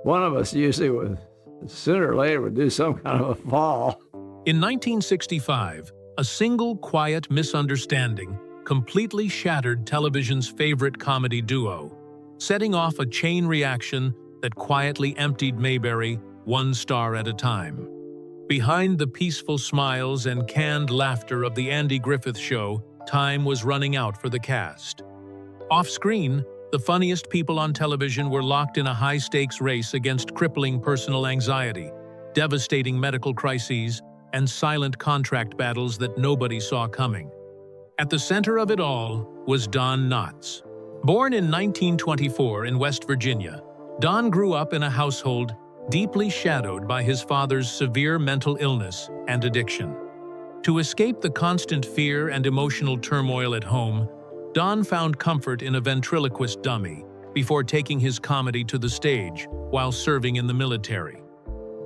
one of us usually would, sooner or later, would do some kind of a fall. In 1965, a single quiet misunderstanding completely shattered television's favorite comedy duo, setting off a chain reaction that quietly emptied Mayberry one star at a time. Behind the peaceful smiles and canned laughter of the Andy Griffith Show, time was running out for the cast. Off-screen, the funniest people on television were locked in a high-stakes race against crippling personal anxiety, devastating medical crises, and silent contract battles that nobody saw coming. At the center of it all was Don Knotts. Born in 1924 in West Virginia, Don grew up in a household deeply shadowed by his father's severe mental illness and addiction. To escape the constant fear and emotional turmoil at home, Don found comfort in a ventriloquist dummy before taking his comedy to the stage while serving in the military.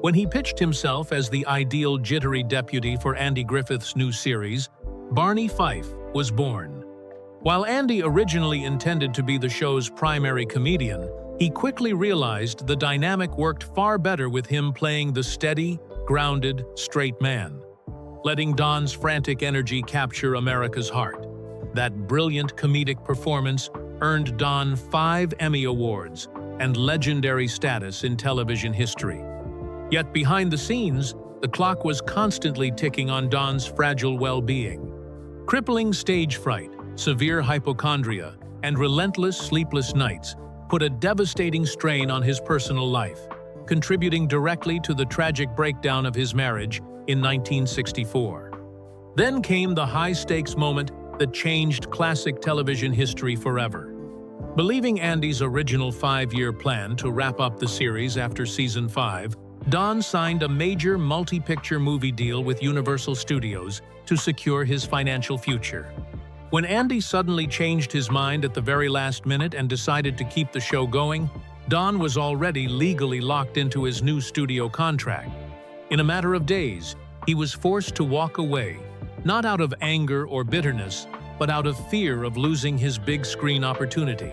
When he pitched himself as the ideal jittery deputy for Andy Griffith's new series, Barney Fife was born. While Andy originally intended to be the show's primary comedian, he quickly realized the dynamic worked far better with him playing the steady, grounded, straight man, letting Don's frantic energy capture America's heart. That brilliant comedic performance earned Don 5 Emmy Awards and legendary status in television history. Yet behind the scenes, the clock was constantly ticking on Don's fragile well-being. Crippling stage fright, severe hypochondria, and relentless sleepless nights put a devastating strain on his personal life, contributing directly to the tragic breakdown of his marriage in 1964. Then came the high-stakes moment that changed classic television history forever. Believing Andy's original 5-year plan to wrap up the series after season 5, Don signed a major multi-picture movie deal with Universal Studios to secure his financial future. When Andy suddenly changed his mind at the very last minute and decided to keep the show going, Don was already legally locked into his new studio contract. In a matter of days, he was forced to walk away, not out of anger or bitterness, but out of fear of losing his big screen opportunity.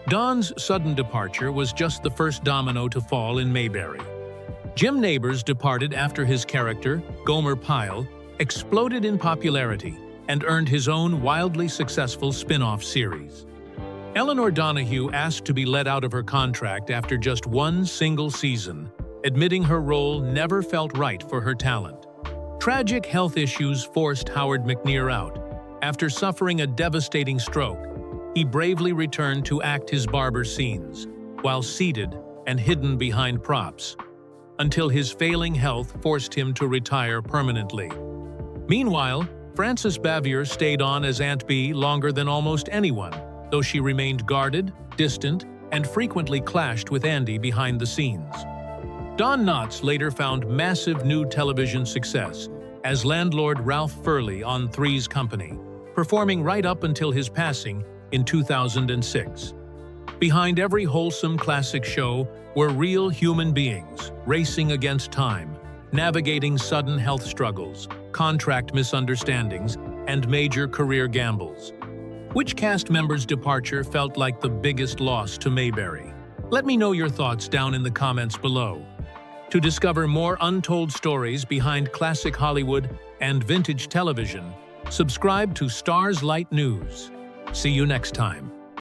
Don's sudden departure was just the first domino to fall in Mayberry. Jim Nabors departed after his character, Gomer Pyle, exploded in popularity and earned his own wildly successful spin-off series. Eleanor Donahue asked to be let out of her contract after just one single season, admitting her role never felt right for her talent. Tragic health issues forced Howard McNear out. After suffering a devastating stroke, he bravely returned to act his barber scenes, while seated and hidden behind props, until his failing health forced him to retire permanently. Meanwhile, Frances Bavier stayed on as Aunt Bee longer than almost anyone, though she remained guarded, distant, and frequently clashed with Andy behind the scenes. Don Knotts later found massive new television success as landlord Ralph Furley on Three's Company, performing right up until his passing in 2006. Behind every wholesome classic show were real human beings racing against time, navigating sudden health struggles, contract misunderstandings, and major career gambles. Which cast member's departure felt like the biggest loss to Mayberry? Let me know your thoughts down in the comments below. To discover more untold stories behind classic Hollywood and vintage television, subscribe to StarsLight News. See you next time.